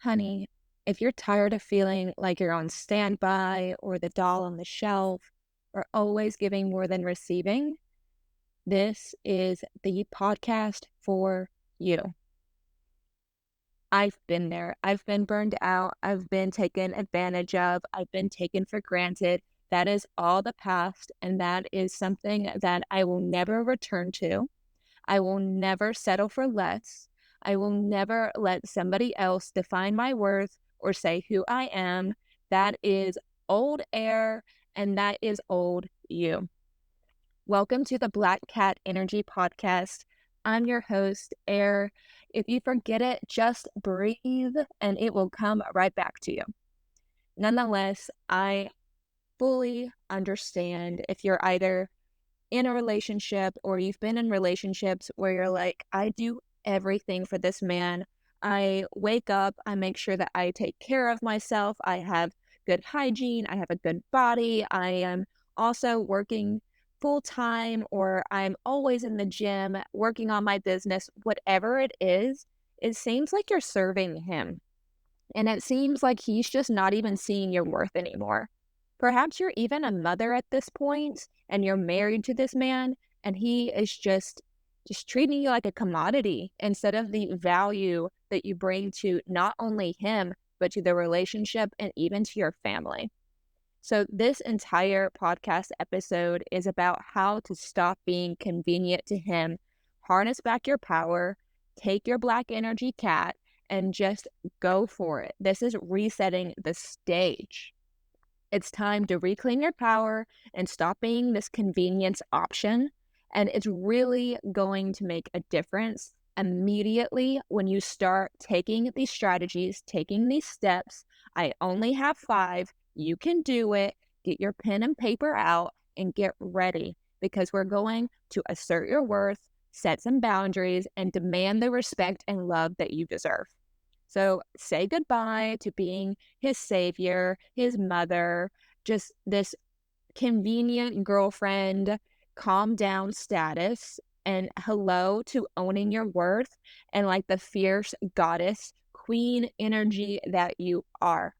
Honey, if you're tired of feeling like you're on standby or the doll on the shelf or always giving more than receiving, this is the podcast for you. I've been there. I've been burned out. I've been taken advantage of. I've been taken for granted. That is all the past, and that is something that I will never return to. I will never settle for less. I will never let somebody else define my worth or say who I am. That is old air and that is old you. Welcome to the Black Cat Energy Podcast. I'm your host, Air. If you forget it, just breathe and it will come right back to you. Nonetheless, I fully understand if you're either in a relationship or you've been in relationships where you're like, I do everything for this man. I wake up, I make sure that I take care of myself. I have good hygiene. I have a good body. I am also working full time, or I'm always in the gym working on my business, whatever it is. It seems like you're serving him. And it seems like he's just not even seeing your worth anymore. Perhaps you're even a mother at this point and you're married to this man and he is just treating you like a commodity instead of the value that you bring to not only him, but to the relationship and even to your family. So this entire podcast episode is about how to stop being convenient to him, harness back your power, take your black energy cat, and just go for it. This is resetting the stage. It's time to reclaim your power and stop being this convenience option. And it's really going to make a difference immediately when you start taking these strategies, taking these steps. I only have 5. You can do it. Get your pen and paper out and get ready because we're going to assert your worth, set some boundaries, and demand the respect and love that you deserve. So say goodbye to being his savior, his mother, just this convenient girlfriend, calm down status, and hello to owning your worth and like the fierce goddess queen energy that you are.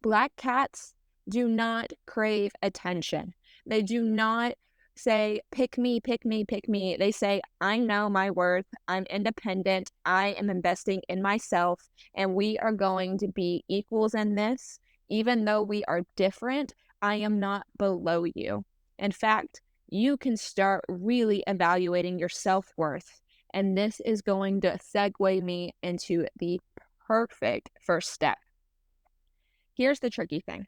Black cats do not crave attention. They do not say, pick me, pick me, pick me. They say, I know my worth. I'm independent. I am investing in myself. And we are going to be equals in this. Even though we are different, I am not below you. In fact, you can start really evaluating your self-worth. And this is going to segue me into the perfect first step. Here's the tricky thing.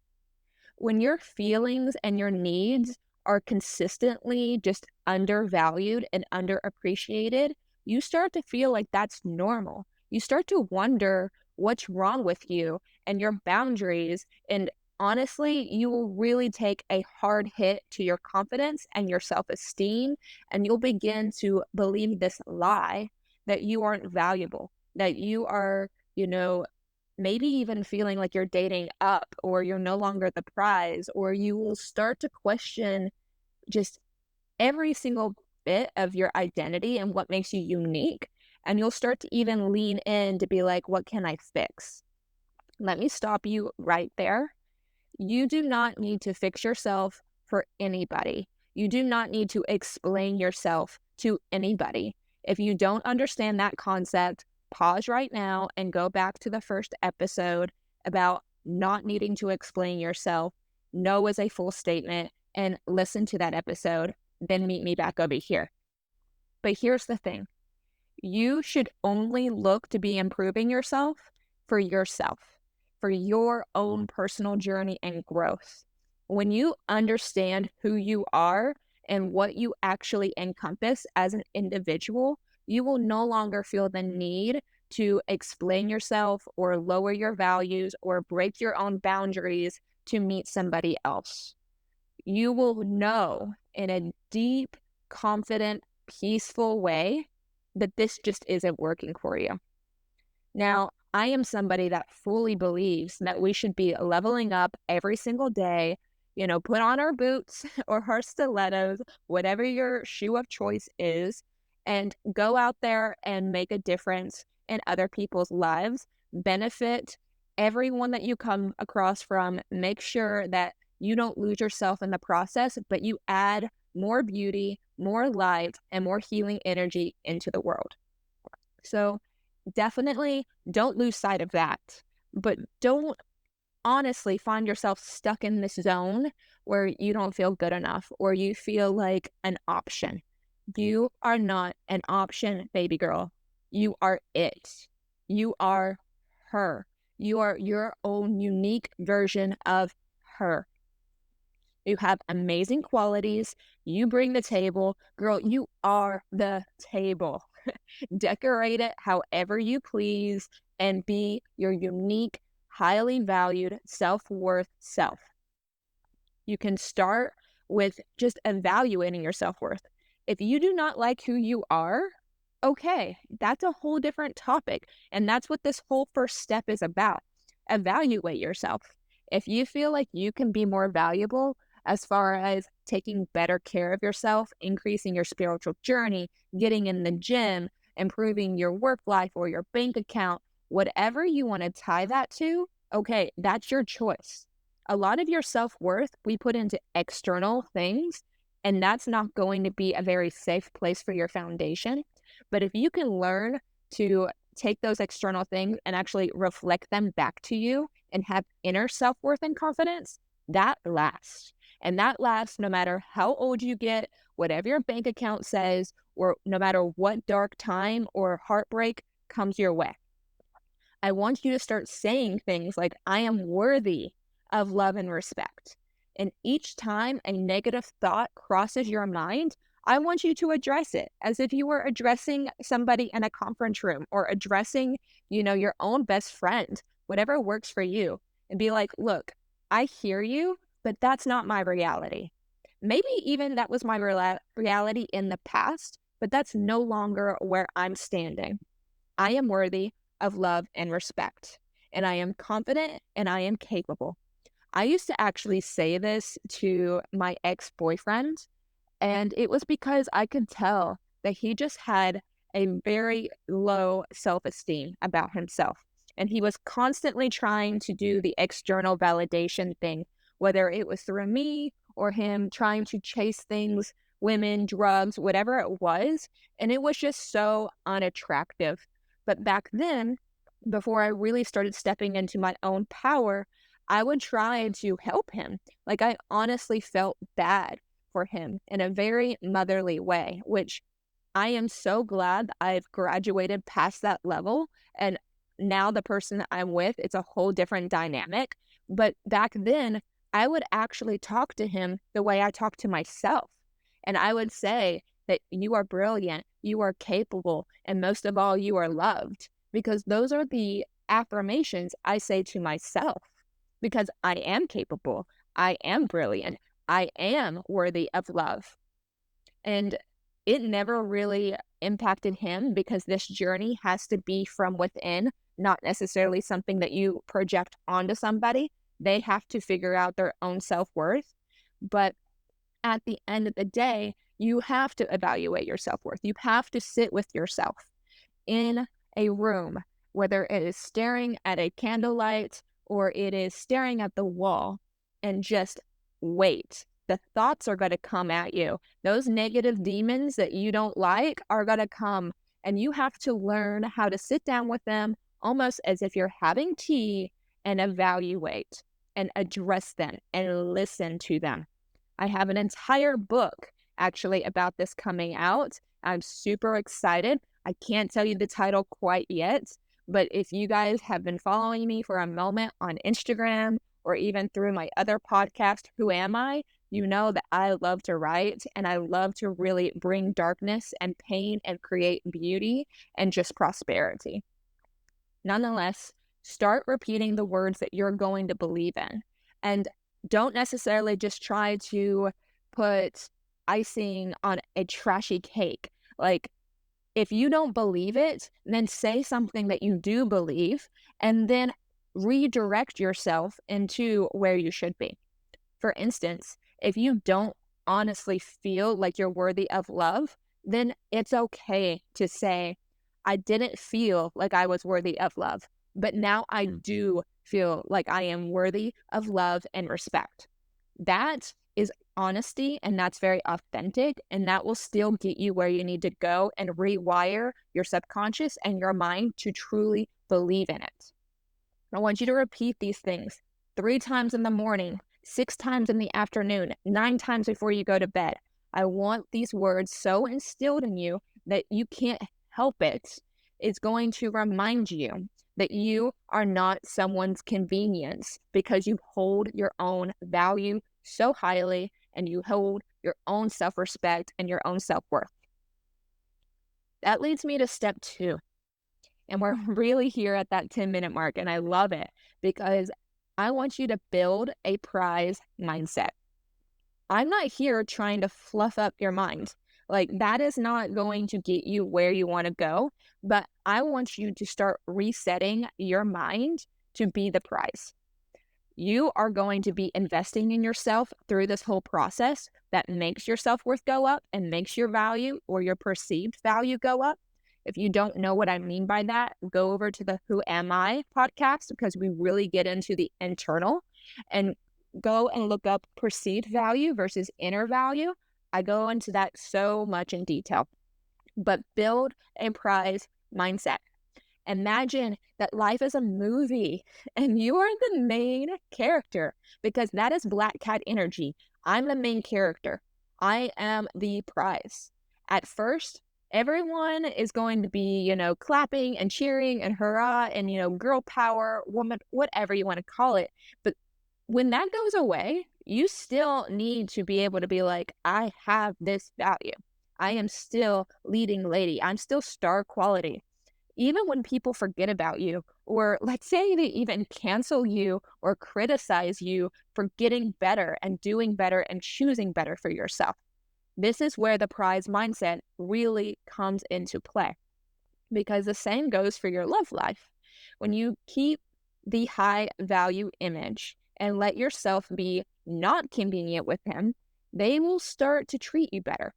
When your feelings and your needs are consistently just undervalued and underappreciated, you start to feel like that's normal. You start to wonder what's wrong with you and your boundaries. And honestly, you will really take a hard hit to your confidence and your self-esteem. And you'll begin to believe this lie that you aren't valuable, that you are, maybe even feeling like you're dating up or you're no longer the prize, or you will start to question just every single bit of your identity and what makes you unique. And you'll start to even lean in to be like, what can I fix? Let me stop you right there. You do not need to fix yourself for anybody. You do not need to explain yourself to anybody. If you don't understand that concept, pause right now and go back to the first episode about not needing to explain yourself. No is a full statement, and listen to that episode. Then meet me back over here. But here's the thing. You should only look to be improving yourself, for your own personal journey and growth. When you understand who you are and what you actually encompass as an individual, you will no longer feel the need to explain yourself or lower your values or break your own boundaries to meet somebody else. You will know in a deep, confident, peaceful way that this just isn't working for you. Now, I am somebody that fully believes that we should be leveling up every single day, put on our boots or our stilettos, whatever your shoe of choice is, and go out there and make a difference in other people's lives, benefit everyone that you come across from. Make sure that you don't lose yourself in the process, but you add more beauty, more light, and more healing energy into the world. So definitely don't lose sight of that, but don't honestly find yourself stuck in this zone where you don't feel good enough or you feel like an option. You are not an option, baby girl. You are it. You are her. You are your own unique version of her. You have amazing qualities. You bring the table. Girl, you are the table. Decorate it however you please and be your unique, highly valued, self-worth self. You can start with just evaluating your self-worth. If you do not like who you are, okay, that's a whole different topic. And that's what this whole first step is about. Evaluate yourself. If you feel like you can be more valuable as far as taking better care of yourself, increasing your spiritual journey, getting in the gym, improving your work life or your bank account, whatever you want to tie that to, okay, that's your choice. A lot of your self-worth we put into external things, and that's not going to be a very safe place for your foundation. But if you can learn to take those external things and actually reflect them back to you and have inner self-worth and confidence, that lasts. And that lasts no matter how old you get, whatever your bank account says, or no matter what dark time or heartbreak comes your way. I want you to start saying things like, I am worthy of love and respect. And each time a negative thought crosses your mind, I want you to address it as if you were addressing somebody in a conference room or addressing, your own best friend, whatever works for you, and be like, look, I hear you, but that's not my reality. Maybe even that was my reality in the past, but that's no longer where I'm standing. I am worthy of love and respect, and I am confident and I am capable. I used to actually say this to my ex-boyfriend, and it was because I could tell that he just had a very low self-esteem about himself. And he was constantly trying to do the external validation thing, whether it was through me or him trying to chase things, women, drugs, whatever it was. And it was just so unattractive. But back then, before I really started stepping into my own power, I would try to help him. Like I honestly felt bad for him in a very motherly way, which I am so glad that I've graduated past that level. And now the person that I'm with, it's a whole different dynamic. But back then, I would actually talk to him the way I talk to myself. And I would say that you are brilliant, you are capable, and most of all, you are loved. Because those are the affirmations I say to myself. Because I am capable, I am brilliant, I am worthy of love. And it never really impacted him because this journey has to be from within, not necessarily something that you project onto somebody. They have to figure out their own self-worth. But at the end of the day, you have to evaluate your self-worth. You have to sit with yourself in a room, whether it is staring at a candlelight or it is staring at the wall, and just wait. The thoughts are going to come at you. Those negative demons that you don't like are going to come, and you have to learn how to sit down with them almost as if you're having tea and evaluate and address them and listen to them. I have an entire book actually about this coming out. I'm super excited. I can't tell you the title quite yet, but if you guys have been following me for a moment on Instagram or even through my other podcast, Who Am I? You know that I love to write and I love to really bring darkness and pain and create beauty and just prosperity. Nonetheless, start repeating the words that you're going to believe in. And don't necessarily just try to put icing on a trashy cake. Like, if you don't believe it, then say something that you do believe and then redirect yourself into where you should be. For instance, if you don't honestly feel like you're worthy of love, then it's okay to say, I didn't feel like I was worthy of love, but now I do feel like I am worthy of love and respect. That is honesty, and that's very authentic, and that will still get you where you need to go and rewire your subconscious and your mind to truly believe in it. I want you to repeat these things 3 times in the morning, 6 times in the afternoon, 9 times before you go to bed. I want these words so instilled in you that you can't help it. It's going to remind you that you are not someone's convenience because you hold your own value so highly and you hold your own self-respect and your own self-worth. That leads me to step 2. And we're really here at that 10-minute mark. And I love it because I want you to build a prize mindset. I'm not here trying to fluff up your mind. Like, that is not going to get you where you want to go. But I want you to start resetting your mind to be the prize. You are going to be investing in yourself through this whole process that makes your self-worth go up and makes your value or your perceived value go up. If you don't know what I mean by that, go over to the Who Am I podcast because we really get into the internal, and go and look up perceived value versus inner value. I go into that so much in detail. But build a prize mindset. Imagine that life is a movie and you are the main character, because that is black cat energy. I'm the main character. I am the prize. At first, everyone is going to be, clapping and cheering and hurrah and, girl power, woman, whatever you want to call it. But when that goes away, you still need to be able to be like, I have this value. I am still leading lady. I'm still star quality. Even when people forget about you, or let's say they even cancel you or criticize you for getting better and doing better and choosing better for yourself. This is where the prize mindset really comes into play, because the same goes for your love life. When you keep the high value image and let yourself be not convenient with him, they will start to treat you better.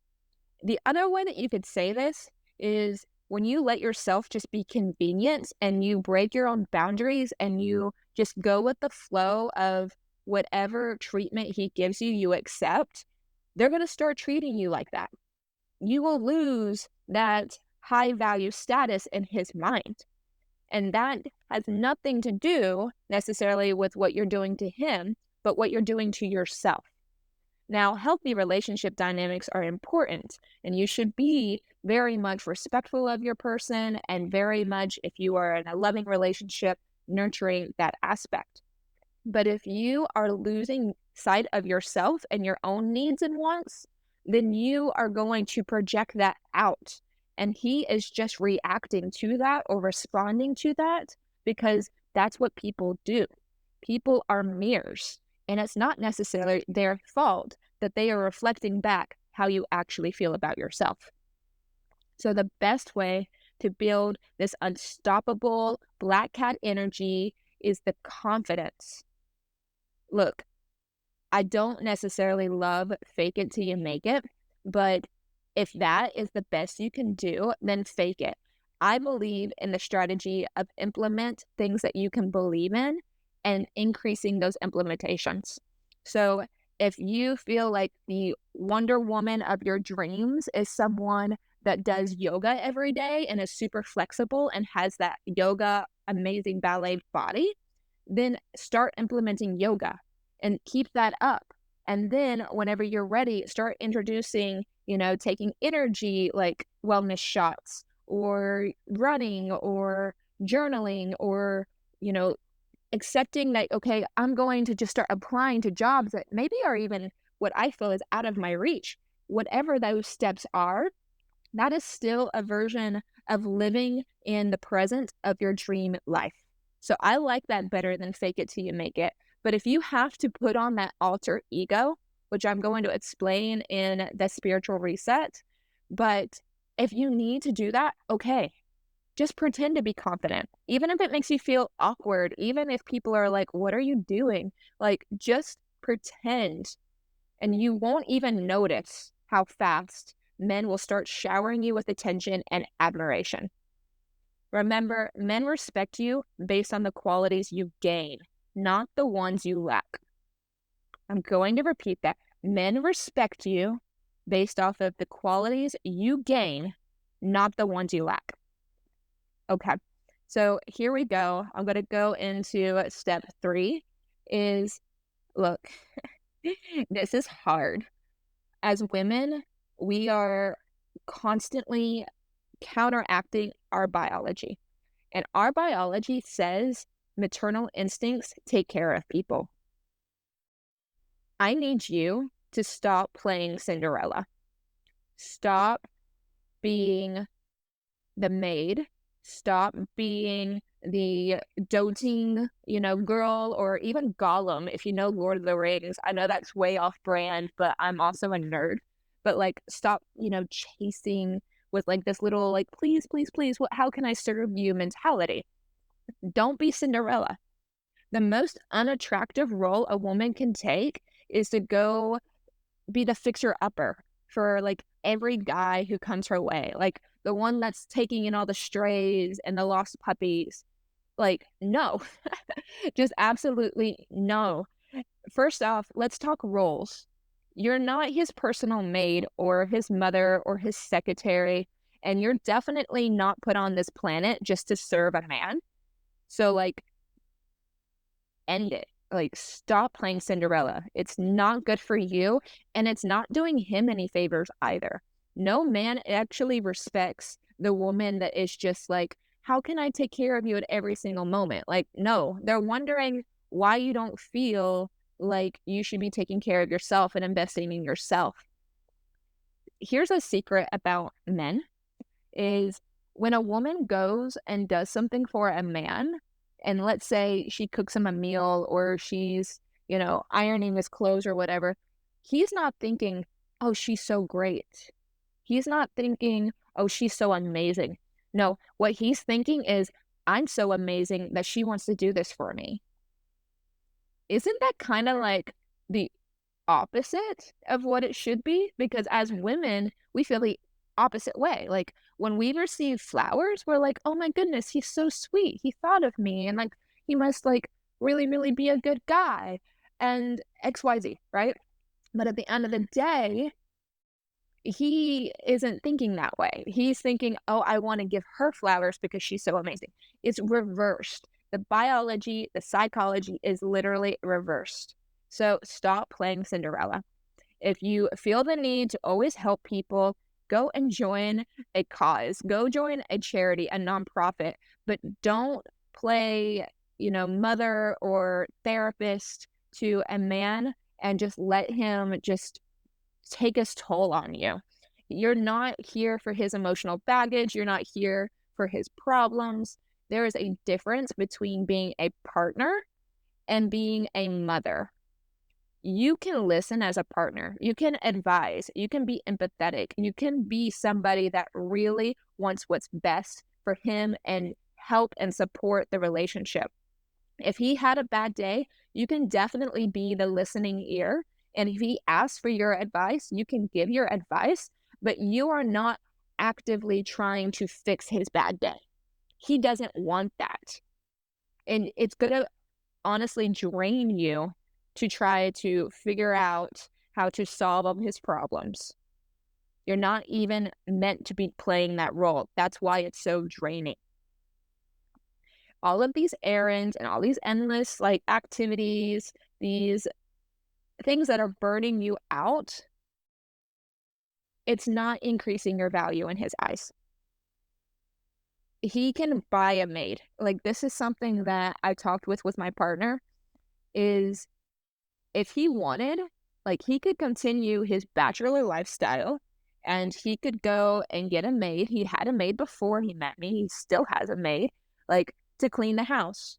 The other way that you could say this is when you let yourself just be convenient and you break your own boundaries and you just go with the flow of whatever treatment he gives you, you accept, they're going to start treating you like that. You will lose that high value status in his mind. And that has nothing to do necessarily with what you're doing to him, but what you're doing to yourself. Now, healthy relationship dynamics are important, and you should be very much respectful of your person and very much, if you are in a loving relationship, nurturing that aspect. But if you are losing sight of yourself and your own needs and wants, then you are going to project that out. And he is just reacting to that or responding to that because that's what people do. People are mirrors. And it's not necessarily their fault that they are reflecting back how you actually feel about yourself. So the best way to build this unstoppable black cat energy is the confidence. Look, I don't necessarily love fake it till you make it, but if that is the best you can do, then fake it. I believe in the strategy of implement things that you can believe in and increasing those implementations. So if you feel like the Wonder Woman of your dreams is someone that does yoga every day and is super flexible and has that yoga amazing ballet body, then start implementing yoga and keep that up. And then whenever you're ready, start introducing, taking energy like wellness shots or running or journaling or, accepting that, okay, I'm going to just start applying to jobs that maybe are even what I feel is out of my reach. Whatever those steps are, that is still a version of living in the present of your dream life. So I like that better than fake it till you make it. But if you have to put on that alter ego, which I'm going to explain in the spiritual reset, but if you need to do that, okay, just pretend to be confident. Even if it makes you feel awkward, even if people are like, what are you doing? Like, just pretend. And you won't even notice how fast men will start showering you with attention and admiration. Remember, men respect you based on the qualities you gain, not the ones you lack. I'm going to repeat that. Men respect you based off of the qualities you gain, not the ones you lack. Okay, so here we go. I'm going to go into step 3 is, look, this is hard. As women, we are constantly counteracting our biology. And our biology says maternal instincts take care of people. I need you to stop playing Cinderella. Stop being the maid. Stop being the doting, girl, or even Gollum. If you know Lord of the Rings, I know that's way off brand, but I'm also a nerd. But like, stop, chasing with like this little like, please, please, please, how can I serve you mentality? Don't be Cinderella. The most unattractive role a woman can take is to go be the fixer-upper for, like, every guy who comes her way, like, the one that's taking in all the strays and the lost puppies. Like, no. Just absolutely no. First off, let's talk roles. You're not his personal maid or his mother or his secretary, and you're definitely not put on this planet just to serve a man. So, like, end it. Like, stop playing Cinderella. It's not good for you, and it's not doing him any favors either. No man actually respects the woman that is just like, how can I take care of you at every single moment? Like, no, they're wondering why you don't feel like you should be taking care of yourself and investing in yourself. Here's a secret about men is when a woman goes and does something for a man, and let's say she cooks him a meal or she's, ironing his clothes or whatever, he's not thinking, oh, she's so great. He's not thinking, oh, she's so amazing. No, what he's thinking is, I'm so amazing that she wants to do this for me. Isn't that kind of like the opposite of what it should be? Because as women, we feel the opposite way. Like when we receive flowers, we're like, oh my goodness, he's so sweet. He thought of me and like he must like really, really be a good guy and XYZ, right? But at the end of the day, he isn't thinking that way. He's thinking, oh, I want to give her flowers because she's so amazing. It's reversed. The biology, the psychology is literally reversed. So stop playing Cinderella. If you feel the need to always help people, go and join a cause. Go join a charity, a nonprofit, but don't play, mother or therapist to a man and just let him just take his toll on you. You're not here for his emotional baggage. You're not here for his problems. There is a difference between being a partner and being a mother. You can listen as a partner. You can advise. You can be empathetic. You can be somebody that really wants what's best for him and help and support the relationship. If he had a bad day, you can definitely be the listening ear. And if he asks for your advice, you can give your advice, but you are not actively trying to fix his bad day. He doesn't want that. And it's going to honestly drain you to try to figure out how to solve all his problems. You're not even meant to be playing that role. That's why it's so draining. All of these errands and all these endless like activities, these things that are burning you out, it's not increasing your value in his eyes. He can buy a maid. Like this is something that I talked with my partner is if he wanted, like he could continue his bachelor lifestyle and he could go and get a maid. He had a maid before he met me. He still has a maid, like to clean the house.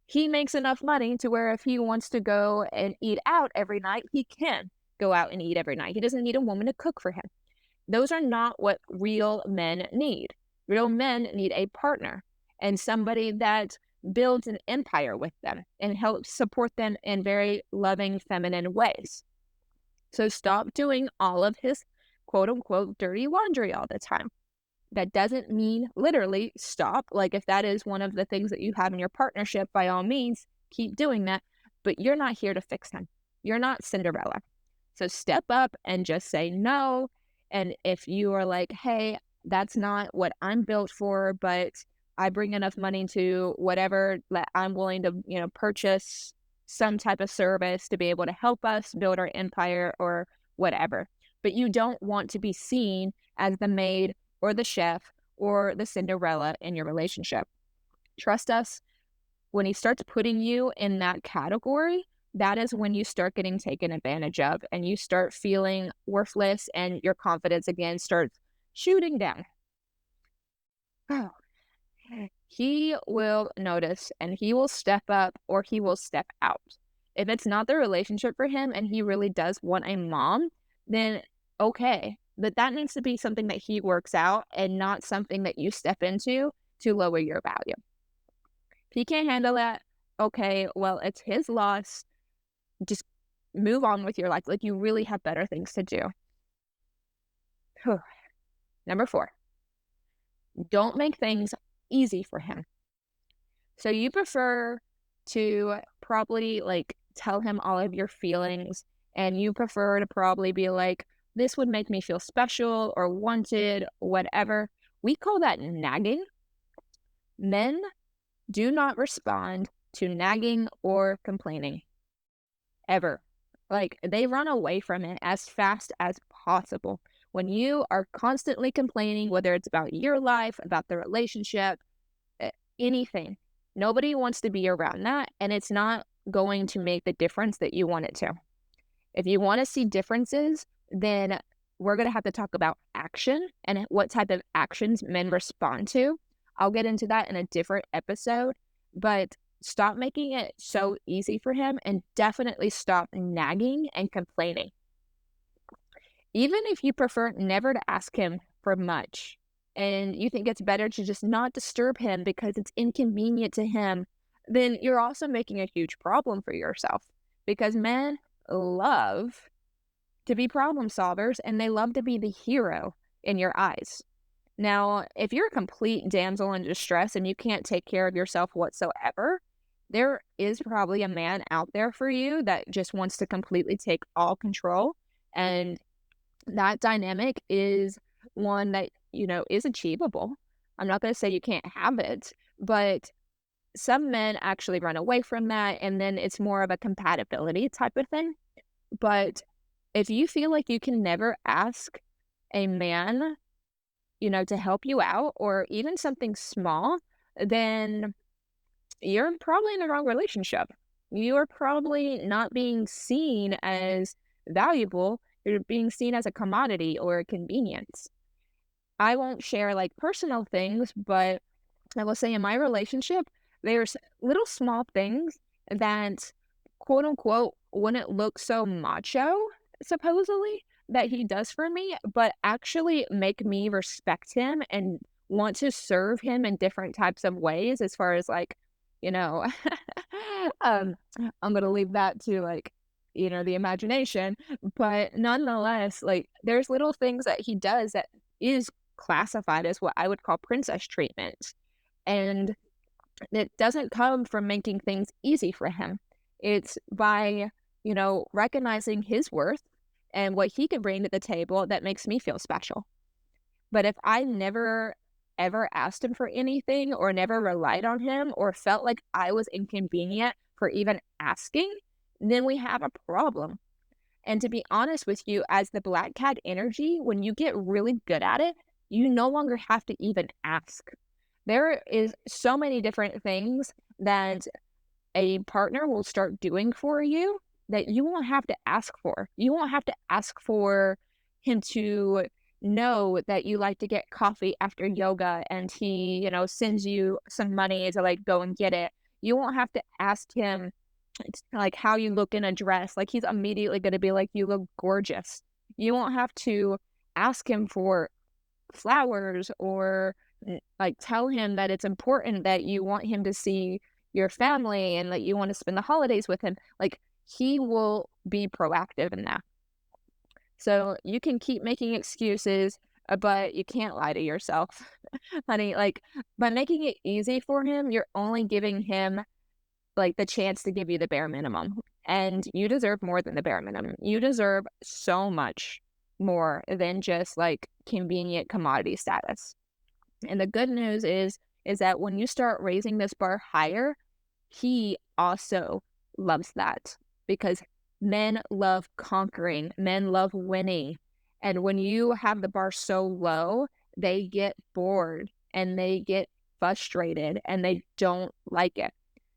He makes enough money to where if he wants to go and eat out every night, he can go out and eat every night. He doesn't need a woman to cook for him. Those are not what real men need. Real men need a partner and somebody that builds an empire with them and helps support them in very loving, feminine ways. So stop doing all of his quote unquote dirty laundry all the time. That doesn't mean literally stop. Like, if that is one of the things that you have in your partnership, by all means, keep doing that. But you're not here to fix him. You're not Cinderella. So step up and just say no. And if you are like, hey, that's not what I'm built for, but I bring enough money to whatever that I'm willing to, purchase some type of service to be able to help us build our empire or whatever. But you don't want to be seen as the maid or the chef or the Cinderella in your relationship. Trust us, when he starts putting you in that category, that is when you start getting taken advantage of and you start feeling worthless and your confidence again starts shooting down. Oh, he will notice and he will step up or he will step out. If it's not the relationship for him and he really does want a mom, then okay. But that needs to be something that he works out and not something that you step into to lower your value. If he can't handle that, okay, well, it's his loss. Just move on with your life. Like, you really have better things to do. Number 4, don't make things easy for him. So you prefer to probably like tell him all of your feelings, and you prefer to probably be like, this would make me feel special or wanted, whatever. We call that nagging. Men do not respond to nagging or complaining ever. Like, they run away from it as fast as possible. When you are constantly complaining, whether it's about your life, about the relationship, anything, nobody wants to be around that, and it's not going to make the difference that you want it to. If you want to see differences, then we're going to have to talk about action and what type of actions men respond to. I'll get into that in a different episode, but stop making it so easy for him and definitely stop nagging and complaining. Even if you prefer never to ask him for much and you think it's better to just not disturb him because it's inconvenient to him, then you're also making a huge problem for yourself, because men love to be problem solvers and they love to be the hero in your eyes. Now, if you're a complete damsel in distress and you can't take care of yourself whatsoever, there is probably a man out there for you that just wants to completely take all control. And that dynamic is one that, is achievable. I'm not going to say you can't have it, but some men actually run away from that. And then it's more of a compatibility type of thing. But if you feel like you can never ask a man, to help you out or even something small, then you're probably in the wrong relationship. You are probably not being seen as valuable. You're being seen as a commodity or a convenience. I won't share like personal things, but I will say in my relationship, there's little small things that, quote unquote, wouldn't look so macho, supposedly, that he does for me, but actually make me respect him and want to serve him in different types of ways, as far as like, you know, I'm going to leave that to like, the imagination. But nonetheless, like, there's little things that he does that is classified as what I would call princess treatment. And it doesn't come from making things easy for him. It's by, recognizing his worth and what he can bring to the table that makes me feel special. But if I never ever asked him for anything or never relied on him or felt like I was inconvenient for even asking, then we have a problem. And to be honest with you, as the black cat energy, when you get really good at it, you no longer have to even ask. There is so many different things that a partner will start doing for you that you won't have to ask for. You won't have to ask for him to know that you like to get coffee after yoga and he, sends you some money to like go and get it. You won't have to ask him like how you look in a dress. Like, he's immediately going to be like, you look gorgeous. You won't have to ask him for flowers or like tell him that it's important that you want him to see your family and that you want to spend the holidays with him. Like, he will be proactive in that. So you can keep making excuses but you can't lie to yourself, honey. Like, by making it easy for him, you're only giving him like the chance to give you the bare minimum. And you deserve more than the bare minimum. You deserve so much more than just like convenient commodity status. And the good news is that when you start raising this bar higher, he also loves that because men love conquering, men love winning. And when you have the bar so low, they get bored and they get frustrated and they don't like it.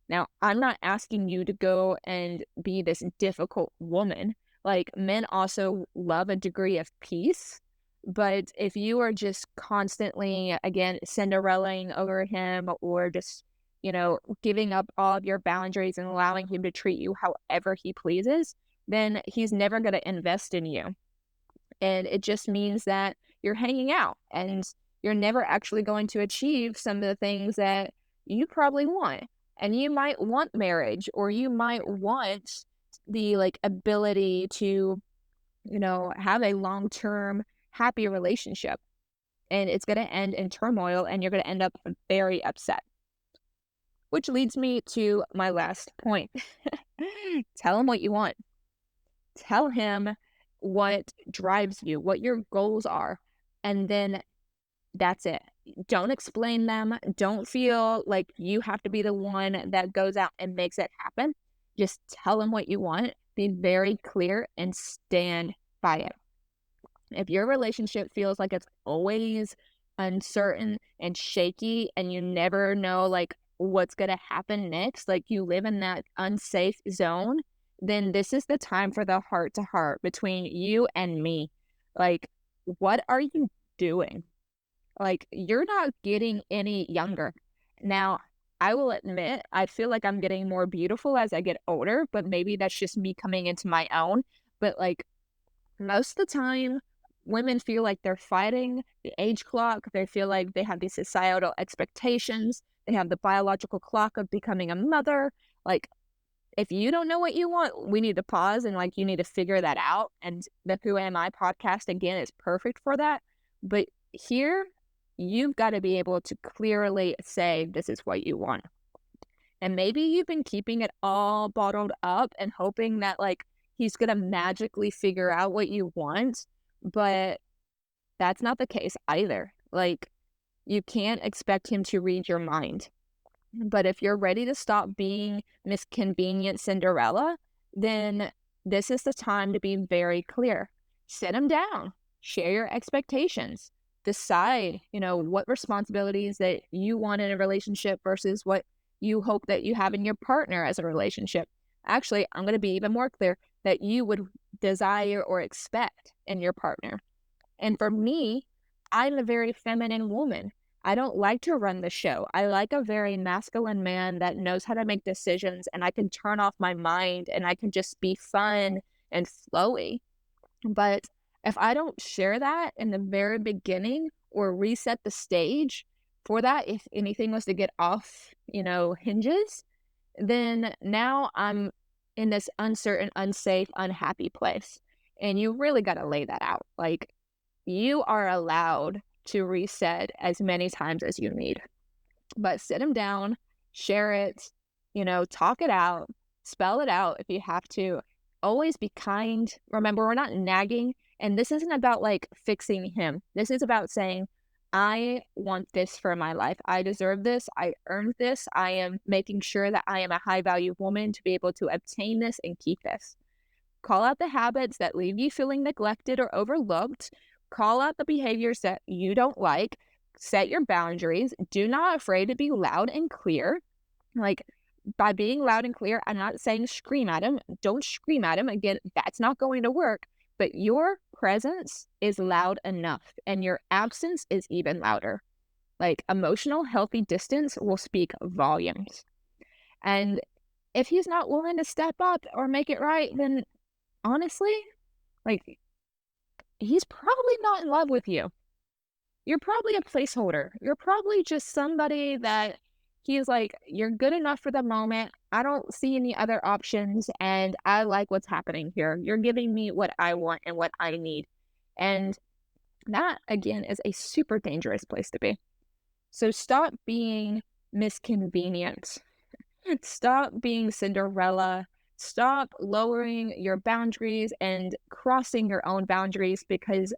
Now, I'm not asking you to go and be this difficult woman. Like, men also love a degree of peace. But if you are just constantly, again, Cinderellaing over him or just, giving up all of your boundaries and allowing him to treat you however he pleases, then he's never going to invest in you. And it just means that you're hanging out and you're never actually going to achieve some of the things that you probably want. And you might want marriage or you might want the like ability to, have a long-term happy relationship. And it's going to end in turmoil and you're going to end up very upset. Which leads me to my last point. Tell him what you want. Tell him what drives you, what your goals are, and then that's it. Don't explain them. Don't feel like you have to be the one that goes out and makes it happen. Just tell him what you want, be very clear, and stand by it. If your relationship feels like it's always uncertain and shaky and you never know like what's going to happen next, like you live in that unsafe zone, then this is the time for the heart to heart between you and me. Like, what are you doing? Like, you're not getting any younger. Now, I will admit, I feel like I'm getting more beautiful as I get older, but maybe that's just me coming into my own. But like, most of the time, women feel like they're fighting the age clock. They feel like they have these societal expectations. They have the biological clock of becoming a mother. Like, if you don't know what you want, we need to pause and like you need to figure that out. And the Who Am I podcast, again, is perfect for that. But here, you've got to be able to clearly say, this is what you want. And maybe you've been keeping it all bottled up and hoping that like he's going to magically figure out what you want, but that's not the case either. Like, you can't expect him to read your mind. But if you're ready to stop being Miss Convenient Cinderella, then this is the time to be very clear. Sit him down, share your expectations, decide, what responsibilities that you want in a relationship versus what you hope that you have in your partner as a relationship. Actually, I'm going to be even more clear that you would desire or expect in your partner. And for me, I'm a very feminine woman. I don't like to run the show. I like a very masculine man that knows how to make decisions and I can turn off my mind and I can just be fun and flowy. But if I don't share that in the very beginning or reset the stage for that, if anything was to get off, hinges, then now I'm in this uncertain, unsafe, unhappy place. And you really got to lay that out. Like, you are allowed to reset as many times as you need. But sit them down, share it, talk it out, spell it out if you have to. Always be kind. Remember, we're not nagging. And this isn't about like fixing him. This is about saying, I want this for my life. I deserve this. I earned this. I am making sure that I am a high value woman to be able to obtain this and keep this. Call out the habits that leave you feeling neglected or overlooked. Call out the behaviors that you don't like. Set your boundaries. Do not afraid to be loud and clear. Like, by being loud and clear, I'm not saying scream at him. Don't scream at him. Again, that's not going to work. But your presence is loud enough and your absence is even louder. Like, emotional, healthy distance will speak volumes. And if he's not willing to step up or make it right, then honestly, like, he's probably not in love with you. You're probably a placeholder. You're probably just somebody that he's like, you're good enough for the moment. I don't see any other options, and I like what's happening here. You're giving me what I want and what I need. And That, again, is a super dangerous place to be. So stop being misconvenient. Stop being Cinderella. Stop lowering your boundaries and crossing your own boundaries because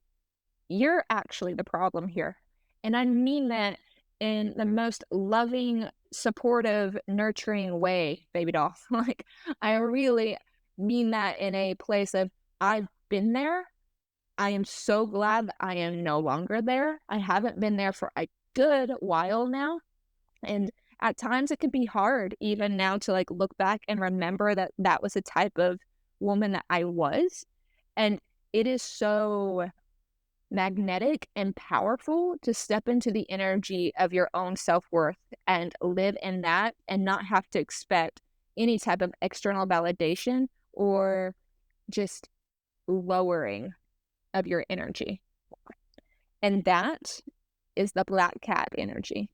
you're actually the problem here. And I mean that in the most loving, supportive, nurturing way, baby doll. Like, I really mean that in a place of, I've been there. I am so glad that I am no longer there. I haven't been there for a good while now. And at times it can be hard even now to like look back and remember that that was the type of woman that I was. And it is so magnetic and powerful to step into the energy of your own self-worth and live in that and not have to expect any type of external validation or just lowering of your energy. And that is the black cat energy.